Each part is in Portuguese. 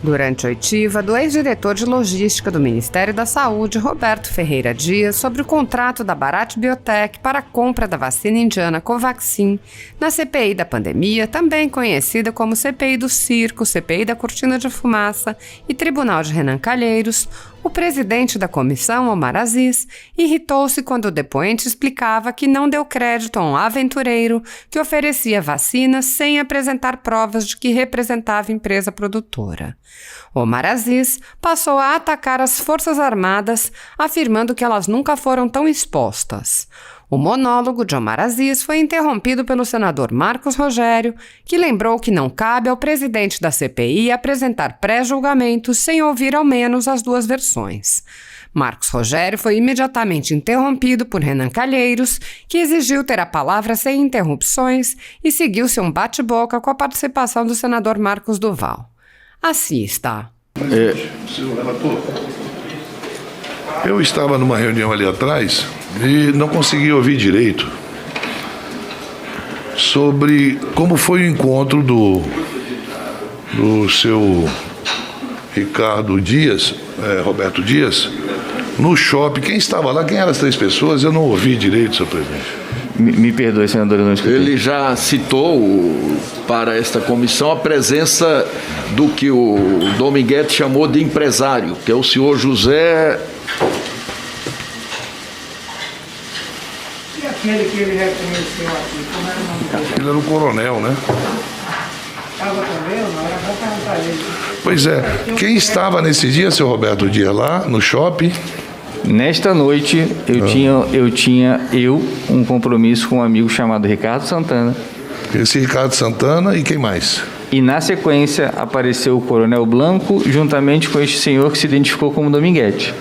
Durante a oitiva do ex-diretor de logística do Ministério da Saúde, Roberto Ferreira Dias, sobre o contrato da Bharat Biotech para a compra da vacina indiana Covaxin, na CPI da pandemia, também conhecida como CPI do Circo, CPI da Cortina de Fumaça e Tribunal de Renan Calheiros, o presidente da comissão, Omar Aziz, irritou-se quando o depoente explicava que não deu crédito a um aventureiro que oferecia vacinas sem apresentar provas de que representava a empresa produtora. Omar Aziz passou a atacar as Forças Armadas, afirmando que elas nunca foram tão expostas. O monólogo de Omar Aziz foi interrompido pelo senador Marcos Rogério, que lembrou que não cabe ao presidente da CPI apresentar pré-julgamentos sem ouvir ao menos as duas versões. Marcos Rogério foi imediatamente interrompido por Renan Calheiros, que exigiu ter a palavra sem interrupções e seguiu-se um bate-boca com a participação do senador Marcos Duval. Assista. Senhor relator, eu estava numa reunião ali atrás e não consegui ouvir direito sobre como foi o encontro do seu Ricardo Dias, Roberto Dias, no shopping. Quem estava lá? Quem eram as três pessoas? Eu não ouvi direito, senhor presidente. Me perdoe, senador, eu não escutei. Ele já citou para esta comissão a presença do que o Dominguete chamou de empresário, que é o senhor José... E aquele que ele reconheceu aqui, como era o nome dele? Ele era o coronel, né? Estava também ou não? Era bom perguntar ele. Pois é. Quem estava nesse dia, seu Roberto Dias, lá no shopping? Nesta noite, eu tinha um compromisso com um amigo chamado Ricardo Santana. Esse Ricardo Santana e quem mais? E, na sequência, apareceu o Coronel Blanco, juntamente com este senhor que se identificou como Dominguete.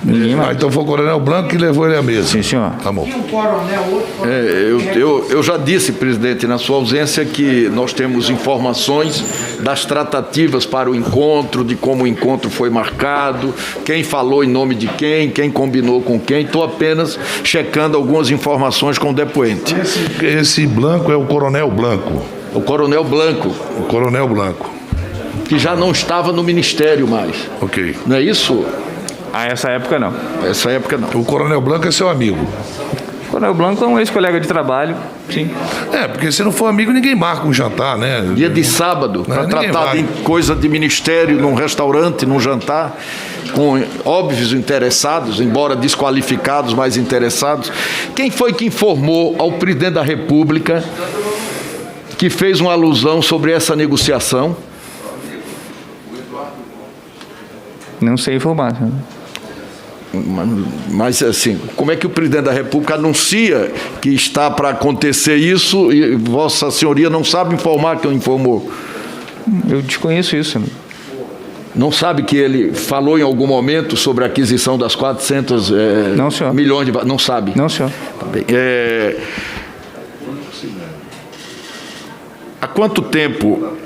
Ninguém mais. Então foi o Coronel Blanco que levou ele à mesa. Sim, senhor. Tá bom. Tinha um coronel, outro coronel. Eu já disse, presidente, na sua ausência, que nós temos informações das tratativas para o encontro, de como o encontro foi marcado, quem falou em nome de quem combinou com quem. Estou apenas checando algumas informações com o depoente. Esse Blanco é o Coronel Blanco. O Coronel Blanco. O Coronel Blanco. Que já não estava no Ministério mais. Ok. Não é isso? A essa época, não. Essa época, não. O Coronel Blanco é seu amigo. O Coronel Blanco é um ex-colega de trabalho, sim. Porque se não for amigo, ninguém marca um jantar, né? Dia de sábado, para tratar de coisa de ministério, num restaurante, num jantar, com óbvios interessados, embora desqualificados, mas interessados. Quem foi que informou ao presidente da República que fez uma alusão sobre essa negociação? Não sei informar, senhor. Mas, assim, como é que o presidente da República anuncia que está para acontecer isso e Vossa Senhoria não sabe informar que informou? Eu desconheço isso, senhor. Não sabe que ele falou em algum momento sobre a aquisição das 400 não, senhor. milhões de... Não sabe? Não, senhor. Tá bem. Há quanto tempo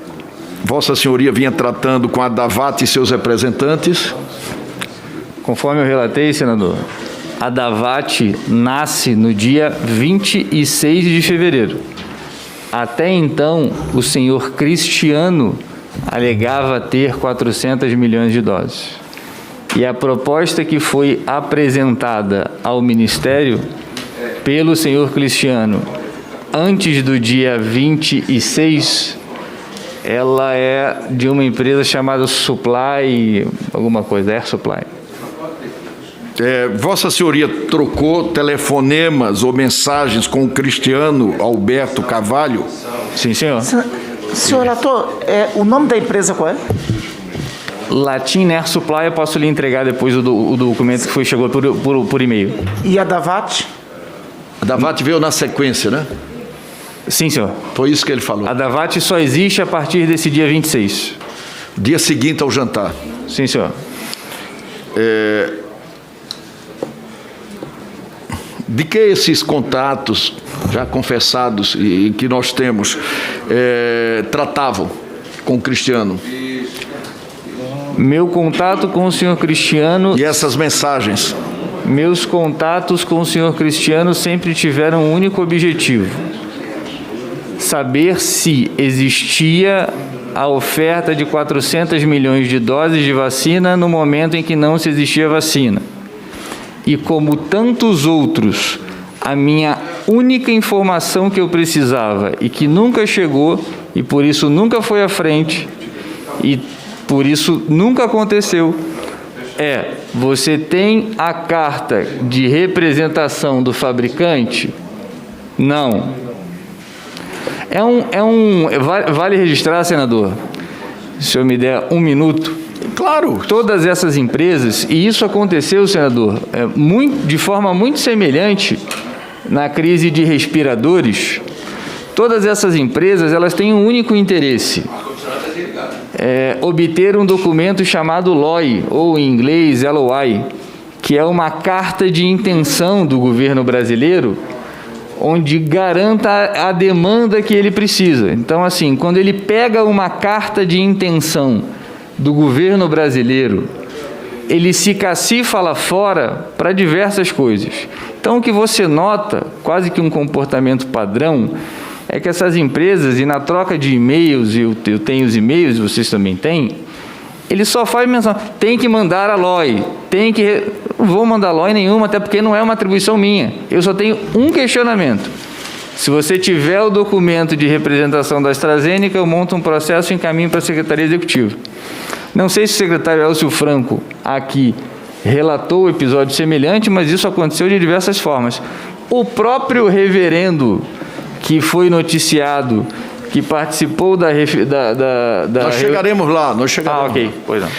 Vossa Senhoria vinha tratando com a Davat e seus representantes? Conforme eu relatei, senador, a Davat nasce no dia 26 de fevereiro. Até então, o senhor Cristiano alegava ter 400 milhões de doses. E a proposta que foi apresentada ao Ministério pelo senhor Cristiano antes do dia 26, ela é de uma empresa chamada Supply, alguma coisa, Air Supply. Vossa Senhoria trocou telefonemas ou mensagens com o Cristiano Alberto Carvalho? Sim, senhor. Senhor relator, o nome da empresa qual é? Latin Air Supply, eu posso lhe entregar depois o documento que chegou por e-mail. E a Davat? A Davat veio na sequência, né? Sim, senhor. Foi isso que ele falou. A Davat só existe a partir desse dia 26. Dia seguinte ao jantar. Sim, senhor. De que esses contatos já confessados e que nós temos tratavam com o Cristiano? Meu contato com o senhor Cristiano... E essas mensagens? Meus contatos com o senhor Cristiano sempre tiveram um único objetivo: saber se existia a oferta de 400 milhões de doses de vacina no momento em que não se existia vacina. E como tantos outros, a minha única informação que eu precisava e que nunca chegou e por isso nunca foi à frente e por isso nunca aconteceu você tem a carta de representação do fabricante? Não. Vale registrar, senador, se o senhor me der um minuto. Claro. Todas essas empresas, e isso aconteceu, senador, de forma muito semelhante na crise de respiradores, todas essas empresas elas têm um único interesse, obter um documento chamado LOI, ou em inglês LOI, que é uma carta de intenção do governo brasileiro, onde garanta a demanda que ele precisa. Então, assim, quando ele pega uma carta de intenção do governo brasileiro, ele se cacifa lá fora para diversas coisas. Então, o que você nota, quase que um comportamento padrão, é que essas empresas, e na troca de e-mails, eu tenho os e-mails, vocês também têm, ele só faz menção, tem que mandar a LOI, não vou mandar LOI nenhuma, até porque não é uma atribuição minha. Eu só tenho um questionamento. Se você tiver o documento de representação da AstraZeneca, eu monto um processo e encaminho para a Secretaria Executiva. Não sei se o secretário Elcio Franco aqui relatou o episódio semelhante, mas isso aconteceu de diversas formas. O próprio reverendo que foi noticiado, que participou da... Nós chegaremos lá, nós chegaremos. Ok, pois não.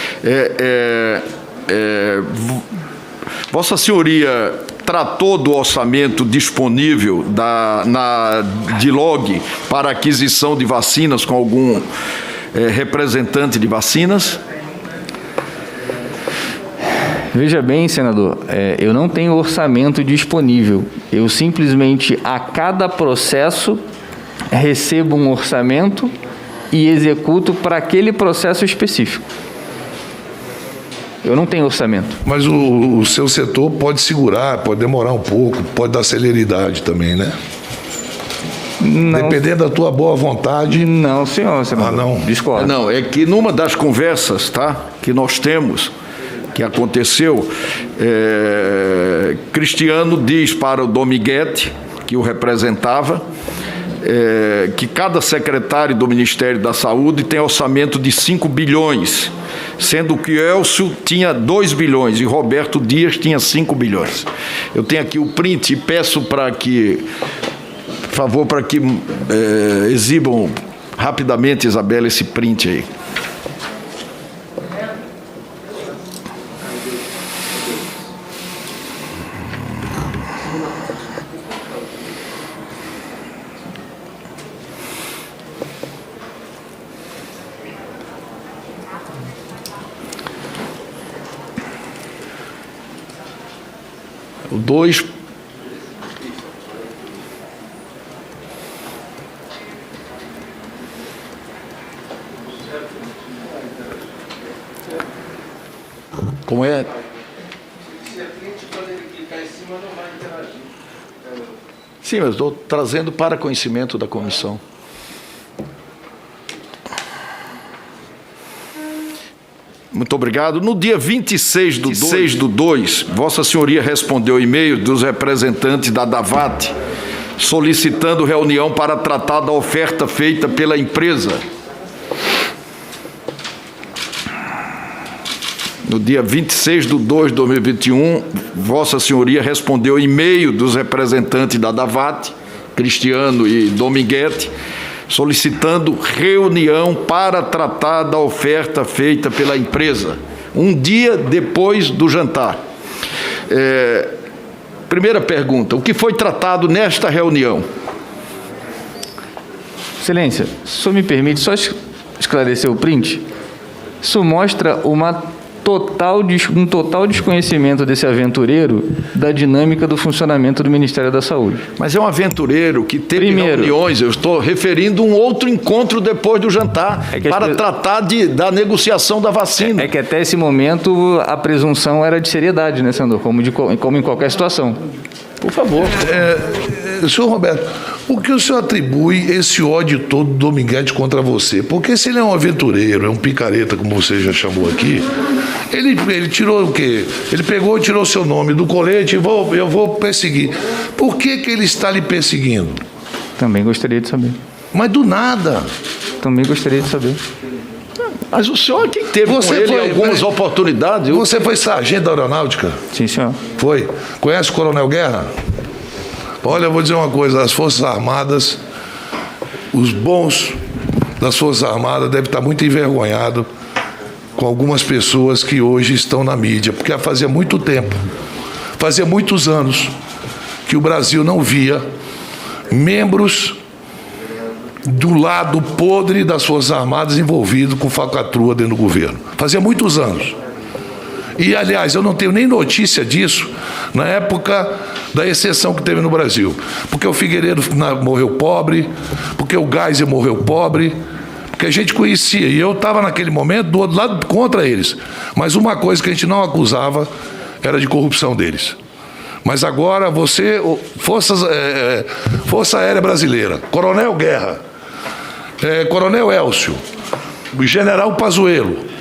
Vossa Senhoria tratou do orçamento disponível da DILOG para aquisição de vacinas com algum representante de vacinas? Veja bem, senador, eu não tenho orçamento disponível. Eu simplesmente, a cada processo, recebo um orçamento e executo para aquele processo específico. Eu não tenho orçamento. Mas o seu setor pode segurar, pode demorar um pouco, pode dar celeridade também, né? Não. Dependendo da tua boa vontade. Não, senhor. Não. Discordo. Não, é que numa das conversas, que nós temos, que aconteceu, Cristiano diz para o Dominguete, que o representava, que cada secretário do Ministério da Saúde tem orçamento de 5 bilhões, sendo que Elcio tinha 2 bilhões e Roberto Dias tinha 5 bilhões. Eu tenho aqui o print e peço para que, por favor, para que exibam rapidamente, Isabela, esse print aí. O 2. Como é? Sim, mas estou trazendo para conhecimento da comissão. Muito obrigado. No dia 26 do 2, Vossa Senhoria respondeu e-mail dos representantes da DAVAT, solicitando reunião para tratar da oferta feita pela empresa. No dia 26 de 2 de 2021, Vossa Senhoria respondeu e-mail dos representantes da DAVAT, Cristiano e Dominguete, solicitando reunião para tratar da oferta feita pela empresa, um dia depois do jantar. Primeira pergunta, o que foi tratado nesta reunião? Excelência, se o senhor me permite só esclarecer o print, isso mostra um total desconhecimento desse aventureiro da dinâmica do funcionamento do Ministério da Saúde. Mas é um aventureiro que teve reuniões, eu estou referindo um outro encontro depois do jantar, para tratar da negociação da vacina. É que até esse momento a presunção era de seriedade, né, senador? Como em qualquer situação. Por favor. senhor Roberto, o que o senhor atribui esse ódio todo do Dominguete contra você? Porque se ele é um aventureiro, é um picareta, como você já chamou aqui, ele tirou o quê? Ele pegou e tirou seu nome do colete e eu vou perseguir. Por que ele está lhe perseguindo? Também gostaria de saber. Mas do nada. Também gostaria de saber. Mas o senhor que teve com ele algumas oportunidades. Você foi sargento da aeronáutica? Sim, senhor. Foi. Conhece o Coronel Guerra? Olha, eu vou dizer uma coisa, as Forças Armadas, os bons das Forças Armadas devem estar muito envergonhados com algumas pessoas que hoje estão na mídia, porque fazia muito tempo, fazia muitos anos que o Brasil não via membros do lado podre das Forças Armadas envolvidos com falcatrua dentro do governo. Fazia muitos anos. E, aliás, eu não tenho nem notícia disso na época da exceção que teve no Brasil. Porque o Figueiredo morreu pobre, porque o Geisel morreu pobre, porque a gente conhecia. E eu estava naquele momento do outro lado contra eles. Mas uma coisa que a gente não acusava era de corrupção deles. Mas agora você, Força Aérea Brasileira, Coronel Guerra, Coronel Elcio, General Pazuello,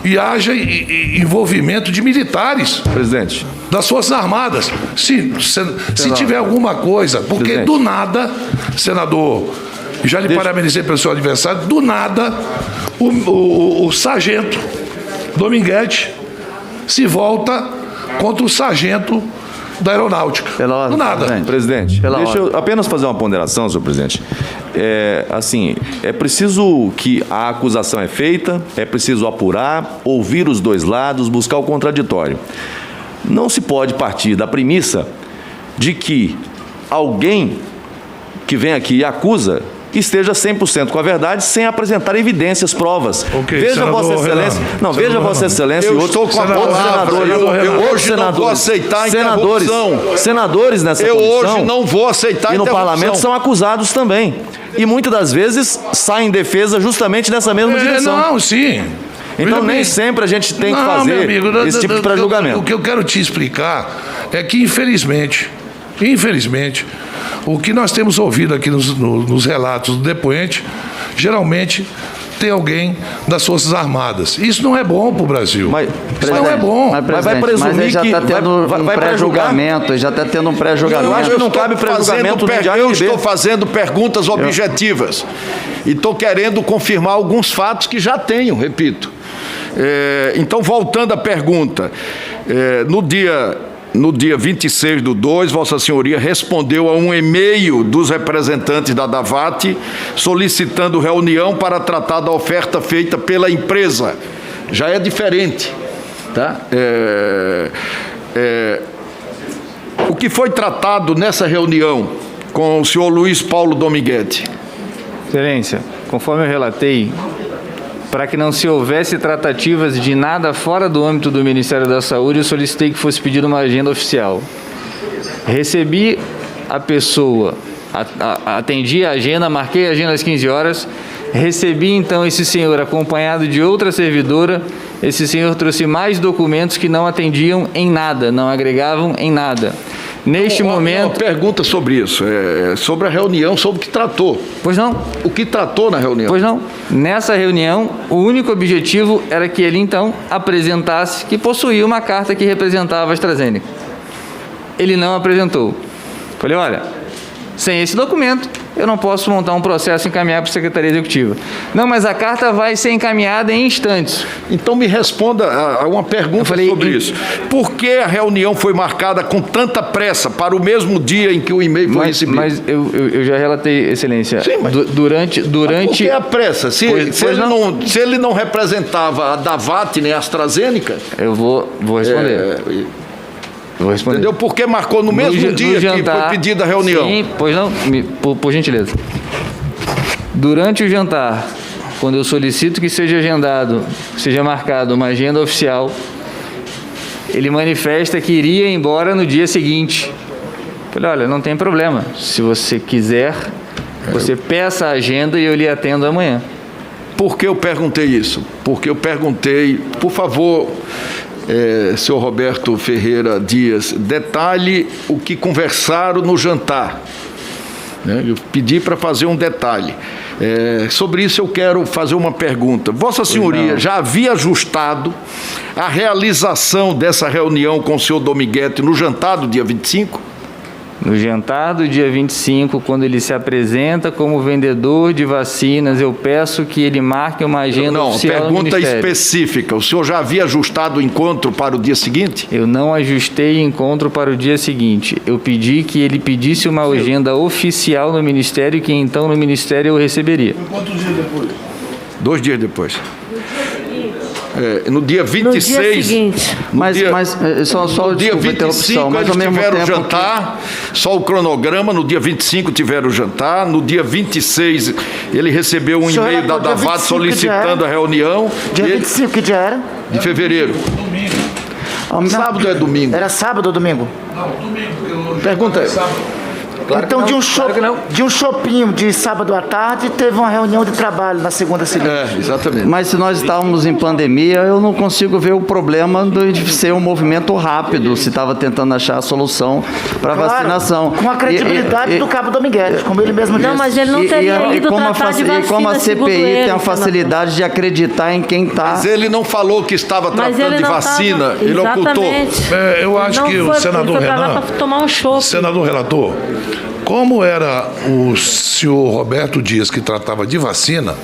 e haja envolvimento de militares. Presidente. Das Forças Armadas. Se tiver alguma coisa, porque presidente, do nada, senador, já lhe parabenizei pelo seu aniversário, do nada, o sargento Dominguete se volta contra o sargento da aeronáutica. Do nada. Presidente, deixa eu apenas fazer uma ponderação, senhor presidente. É preciso que a acusação é feita, é preciso apurar, ouvir os dois lados, buscar o contraditório. Não se pode partir da premissa de que alguém que vem aqui e acusa esteja 100% com a verdade sem apresentar evidências, provas. Veja Vossa Excelência. Não, veja Vossa Excelência. Eu estou com a palavra. Eu hoje não vou aceitar a interrupção. Senadores nessa comissão. Eu hoje não vou aceitar a interrupção. E no parlamento são acusados também. E muitas das vezes saem em defesa justamente nessa mesma direção. Não, sim. Então nem sempre a gente tem que fazer esse tipo de pré-julgamento. O que eu quero te explicar é que, infelizmente, o que nós temos ouvido aqui nos relatos do depoente, geralmente tem alguém das Forças Armadas. Isso não é bom para o Brasil. Isso não é bom. Mas vai presumir que já está tendo um pré-julgamento. Já está tendo um pré-julgamento. Eu acho que não cabe pré-julgamento. Eu estou fazendo perguntas objetivas. E estou querendo confirmar alguns fatos que já tenho, repito. Então, voltando à pergunta, no dia 26/2, Vossa Senhoria respondeu a um e-mail dos representantes da DAVAT solicitando reunião para tratar da oferta feita pela empresa. Já é diferente. Tá? O que foi tratado nessa reunião com o senhor Luiz Paulo Dominguete? Excelência, conforme eu relatei, para que não se houvesse tratativas de nada fora do âmbito do Ministério da Saúde, eu solicitei que fosse pedida uma agenda oficial. Recebi a pessoa, atendi a agenda, marquei a agenda às 15 horas, recebi então esse senhor acompanhado de outra servidora. Esse senhor trouxe mais documentos que não atendiam em nada, não agregavam em nada. Neste momento... Uma pergunta sobre isso, sobre a reunião, sobre o que tratou. Pois não. O que tratou na reunião? Pois não. Nessa reunião, o único objetivo era que ele, então, apresentasse que possuía uma carta que representava a AstraZeneca. Ele não apresentou. Falei, olha, sem esse documento, eu não posso montar um processo e encaminhar para a Secretaria Executiva. Não, mas a carta vai ser encaminhada em instantes. Então me responda a uma pergunta sobre isso. Por que a reunião foi marcada com tanta pressa para o mesmo dia em que o e-mail foi recebido? Mas eu já relatei, Excelência. Sim, mas durante... Por que a pressa? Se ele não representava a DAVAT nem a AstraZeneca... Eu vou responder. Vou responder. Entendeu? Por que marcou no mesmo dia que foi pedida a reunião? Sim, pois não, por gentileza. Durante o jantar, quando eu solicito que seja marcado uma agenda oficial, ele manifesta que iria embora no dia seguinte. Falei, olha, não tem problema. Se você quiser, você peça a agenda e eu lhe atendo amanhã. Por que eu perguntei isso? Porque eu perguntei, por favor... senhor Roberto Ferreira Dias, detalhe o que conversaram no jantar. né? Eu pedi para fazer um detalhe. Sobre isso eu quero fazer uma pergunta. Vossa Senhoria já havia ajustado a realização dessa reunião com o senhor Dominguete no jantar do dia 25? No jantar do dia 25, quando ele se apresenta como vendedor de vacinas, eu peço que ele marque uma agenda oficial no pergunta Ministério. específica. O senhor já havia ajustado o encontro para o dia seguinte? Eu não ajustei encontro para o dia seguinte. Eu pedi que ele pedisse uma agenda oficial no Ministério, que então no Ministério eu receberia. Quantos dias depois? 2 dias depois. No dia 26... No dia seguinte. No dia 25 eles tiveram o jantar, só o cronograma. No dia 25 tiveram o jantar. No dia 26 ele recebeu um e-mail da DAVAT solicitando a reunião. Dia 25 que dia era? De fevereiro. Domingo. Sábado é domingo? Era sábado ou domingo? Não, domingo. Pergunta aí. Claro então, de um shopping de sábado à tarde, teve uma reunião de trabalho na segunda seguinte. Exatamente. Mas se nós estávamos em pandemia, eu não consigo ver o problema de ser um movimento rápido, se estava tentando achar a solução para vacinação. Com a credibilidade do Cabo Dominguete, como ele mesmo disse. Não, mas ele não teria ido tratar de vacina, e como a CPI tem a facilidade de acreditar em quem está... Mas ele não falou que estava tratando de vacina, ele ocultou. Eu acho que o senador Renan... tomar um chope. Senador relator, como era o senhor Roberto Dias que tratava de vacina,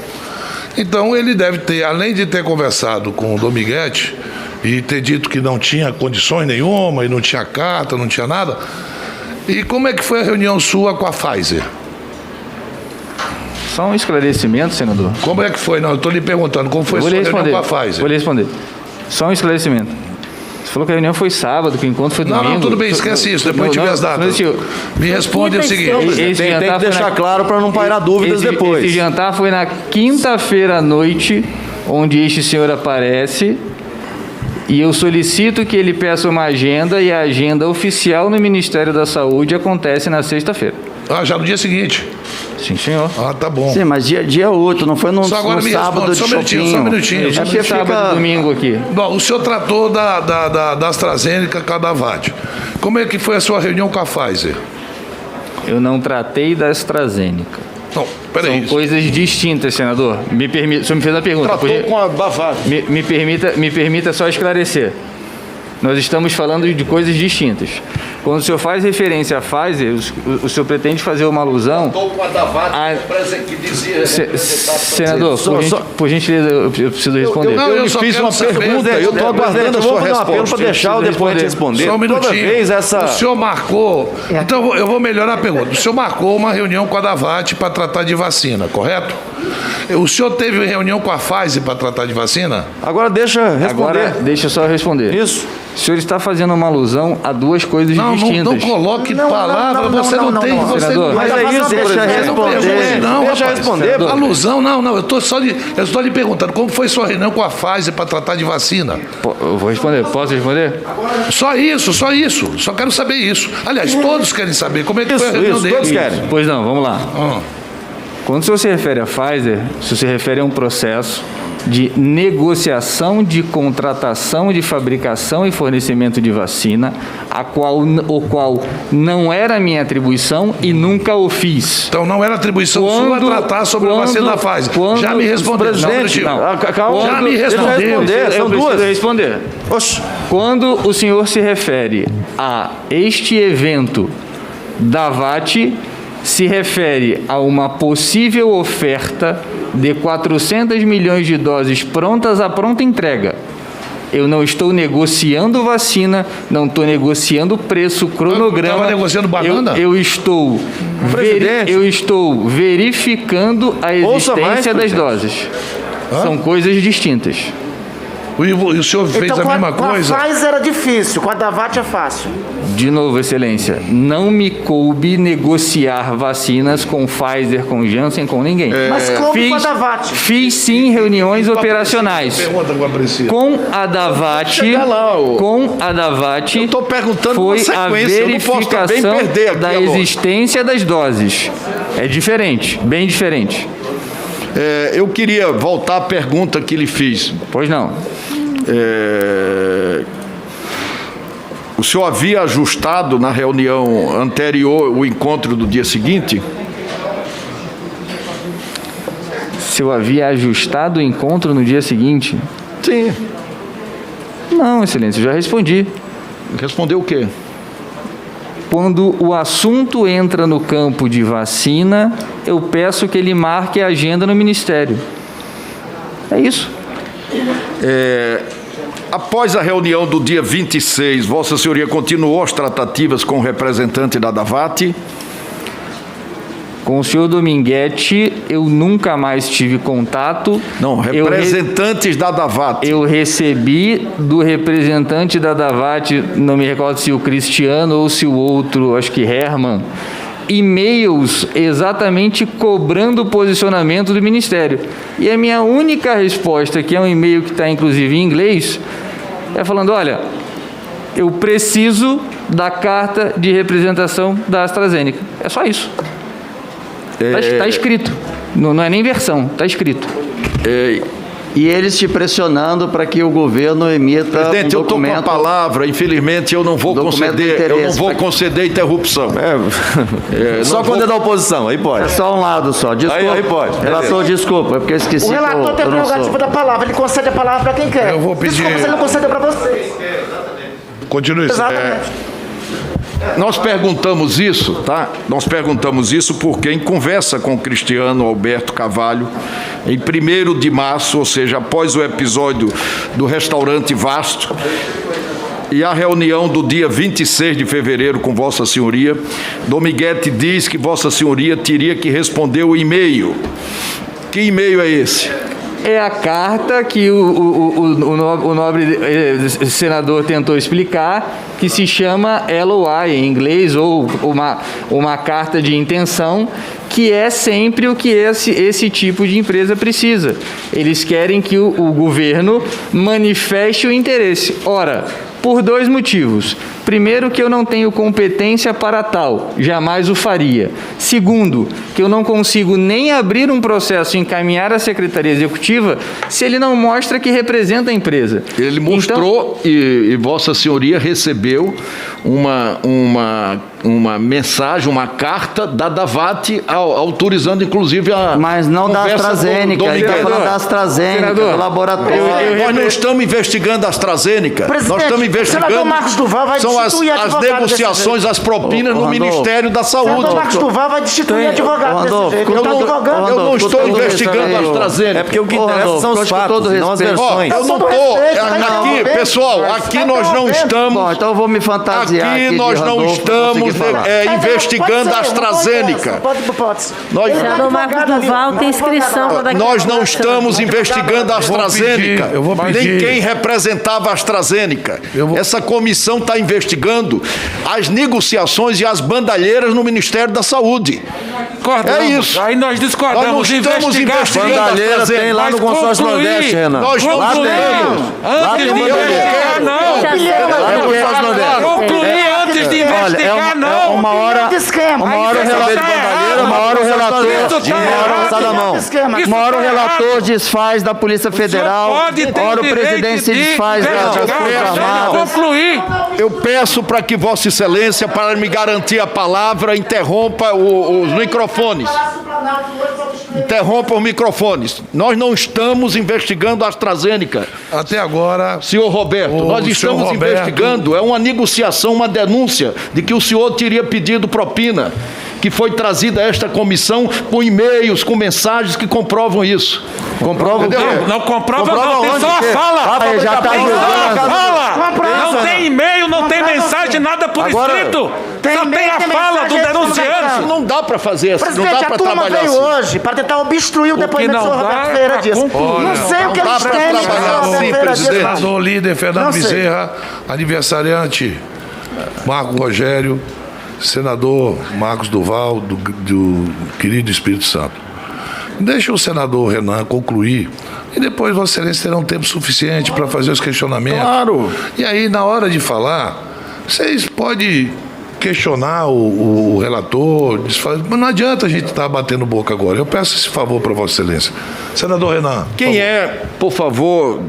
então ele deve ter, além de ter conversado com o Dominguete e ter dito que não tinha condições nenhuma, e não tinha carta, não tinha nada, e como é que foi a reunião sua com a Pfizer? Só um esclarecimento, senador. Como é que foi? Não, eu estou lhe perguntando, como foi a sua reunião com a Pfizer? Vou lhe responder. Só um esclarecimento. Você falou que a reunião foi sábado, que o encontro foi domingo. Não, tudo bem, esquece isso, depois tiver as datas. Me responde o seguinte. Tem que deixar claro para não pairar dúvidas depois. Esse jantar foi na quinta-feira à noite, onde este senhor aparece, e eu solicito que ele peça uma agenda, e a agenda oficial no Ministério da Saúde acontece na sexta-feira. Já no dia seguinte? Sim, senhor. Tá bom. Sim, mas dia 8, não foi no sábado de shopping. Só um minutinho. Já é sábado e domingo aqui. Bom, o senhor tratou da AstraZeneca com a DAVAT. Como é que foi a sua reunião com a Pfizer? Eu não tratei da AstraZeneca. Não, peraí. São coisas distintas, senador. Me permita, o senhor me fez a pergunta. Tratou com a DAVAT. Me permita só esclarecer. Nós estamos falando de coisas distintas. Quando o senhor faz referência à Pfizer, o senhor pretende fazer uma alusão... Estou com a DAVAT, que dizia... Senador, por gentileza, eu preciso responder. Eu fiz uma pergunta, eu estou aguardando a sua resposta. Para deixar o depoente responder. Só um minutinho. Vez O senhor marcou... Então, eu vou melhorar a pergunta. O senhor marcou uma reunião com a DAVAT para tratar de vacina, correto? O senhor teve reunião com a Pfizer para tratar de vacina? Agora deixa responder. Agora, deixa eu só responder. Isso. O senhor está fazendo uma alusão a duas coisas distintas. Não coloque palavras, você não tem... Senador, Mas é isso, deixa responder. Deixa responder. Alusão, não, eu estou lhe perguntando como foi sua reunião com a Pfizer para tratar de vacina. Eu vou responder. Posso responder? Só isso. Só quero saber isso. Aliás, todos querem saber como é que foi a reunião deles. Todos querem. Pois não, vamos lá. Quando o senhor se refere à Pfizer, o senhor se refere a um processo de negociação de contratação de fabricação e fornecimento de vacina, o qual não era minha atribuição e nunca o fiz. Então não era atribuição sua tratar sobre a vacina da Pfizer. Já me respondeu. Calma, já me respondeu. Eu preciso responder. Quando o senhor se refere a este evento da VAT, se refere a uma possível oferta de 400 milhões de doses prontas à pronta entrega. Eu não estou negociando vacina, não estou negociando preço, cronograma. Estava negociando banana? Eu estou verificando a existência das doses. São coisas distintas. E o senhor fez a mesma coisa? Com a Pfizer era difícil, com a DAVAT é fácil. De novo, excelência, não me coube negociar vacinas com Pfizer, com Janssen, com ninguém. Mas coube com a DAVAT. Fiz sim reuniões operacionais. Pergunta com a Priscila. Com a DAVAT, Eu estou perguntando foi uma a sequência, eu não posso também verificação perder aqui, da existência das doses. É diferente, bem diferente. Eu queria voltar à pergunta que lhe fiz. Pois não. O senhor havia ajustado na reunião anterior o encontro do dia seguinte? se eu havia ajustado o encontro no dia seguinte. Sim. Não, Excelência, eu já respondi. Respondeu o quê? Quando o assunto entra no campo de vacina, eu peço que ele marque a agenda no Ministério. É isso. Após a reunião do dia 26, Vossa Senhoria continuou as tratativas com o representante da Davat? Com o senhor Dominguete, eu nunca mais tive contato. Não, representantes da Davat. Eu recebi do representante da Davat, não me recordo se o Cristiano ou se o outro, acho que Herman, e-mails exatamente cobrando o posicionamento do Ministério. E a minha única resposta, que é um e-mail que está inclusive em inglês, é falando, olha, eu preciso da carta de representação da AstraZeneca. É só isso. Está escrito. Não é nem versão, está escrito. E eles te pressionando para que o governo emita Presidente, um documento... eu estou com a palavra, infelizmente eu não vou conceder interrupção. Só quando é da oposição, aí pode. É só um lado só. Desculpa. Aí pode. Relator, desculpa, é porque eu esqueci. O relator tem prerrogativa da palavra, ele concede a palavra para quem quer. Eu vou pedir... Desculpa, você não concedeu para vocês. Continue. Exatamente. Nós perguntamos isso, tá? Nós perguntamos isso porque em conversa com o Cristiano Alberto Carvalho, em 1º de março, ou seja, após o episódio do restaurante Vasto, e a reunião do dia 26 de fevereiro com Vossa Senhoria, Dominguete diz que Vossa Senhoria teria que responder o e-mail. Que e-mail é esse? É a carta que o nobre senador tentou explicar, que se chama LOI em inglês, ou uma carta de intenção, que é sempre o que esse tipo de empresa precisa. Eles querem que o governo manifeste o interesse. Ora, por 2 motivos. Primeiro, que eu não tenho competência para tal, jamais o faria. Segundo, que eu não consigo nem abrir um processo e encaminhar à Secretaria Executiva se ele não mostra que representa a empresa. Ele mostrou e Vossa Senhoria recebeu uma mensagem, uma carta da Davat autorizando inclusive a Mas não da AstraZeneca, ele está falando da AstraZeneca, do laboratório. Nós não estamos investigando a AstraZeneca. Presidente, Nós estamos investigando... O senador Marcos Duval vai são as destituir advogado negociações, as propinas no Ministério da O Saúde. senador Marcos Duval vai destituir advogado desse jeito. Ele está advogando. Eu não estou investigando a AstraZeneca. É porque o que interessa são os fatos, não as versões. Eu não estou. Aqui, pessoal, aqui nós não estamos... Bom, então eu vou me fantasiar aqui nós não estamos investigando a AstraZeneca. O senador Marcos Duval tem inscrição para daqui a Nós não estamos investigando a AstraZeneca, eu vou pedir. nem quem representava a AstraZeneca. Essa comissão está investigando as negociações e as bandalheiras no Ministério da Saúde. É isso. Aí nós discordamos. Nós não estamos investigando a Bandalheira AstraZeneca. tem lá no consórcio Nordeste, Renan. Nós não Lá temos. Lá tem bandalheira. Lá no consórcio Nordeste. Concluir antes de investigar, não. Uma hora o relator desfaz da Polícia Federal, ora o presidente se desfaz das Forças Armadas. Concluir. Eu peço para que Vossa Excelência, para me garantir a palavra, interrompa os microfones. Interrompa os microfones. Nós não estamos investigando a AstraZeneca. Até agora... Senhor Roberto, nós estamos investigando, é uma negociação, uma denúncia de que o senhor teria pedido propina, que foi trazida a esta comissão com e-mails, com mensagens que comprovam isso. Comprova o quê? Não comprova não, tem só a fala. Já está Não tem e-mail, não tem mensagem, nada por escrito. Só tem a fala do denunciante. Não dá para fazer assim, não Presidente, dá para a turma trabalhar veio assim. hoje para tentar obstruir o depoimento do senhor Roberto Ferreira Dias. Não sei o que eles têm, trabalhar senhor assim, Roberto Ferreira Dias. presidente. Senador líder Fernando Não sei. Bezerra, aniversariante Marco Rogério, senador Marcos Duval, do querido Espírito Santo. Deixa o senador Renan concluir e depois Vossa Excelência terá um tempo suficiente para fazer os questionamentos. Claro. E aí, na hora de falar, vocês podem questionar o relator, mas não adianta a gente estar batendo boca agora. Eu peço esse favor para Vossa Excelência. Senador Renan. Quem é, por favor,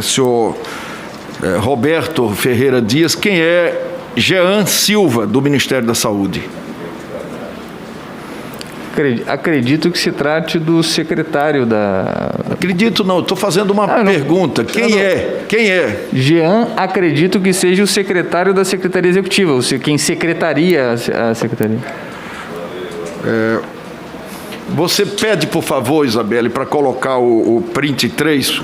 senhor Roberto Ferreira Dias, quem é Jean Silva, do Ministério da Saúde? Acredito que se trate do secretário da... Acredito não, estou fazendo uma pergunta. Quem é? Jean, acredito que seja o secretário da Secretaria Executiva, quem secretaria a Secretaria. Você pede, por favor, Isabelle, para colocar o print 3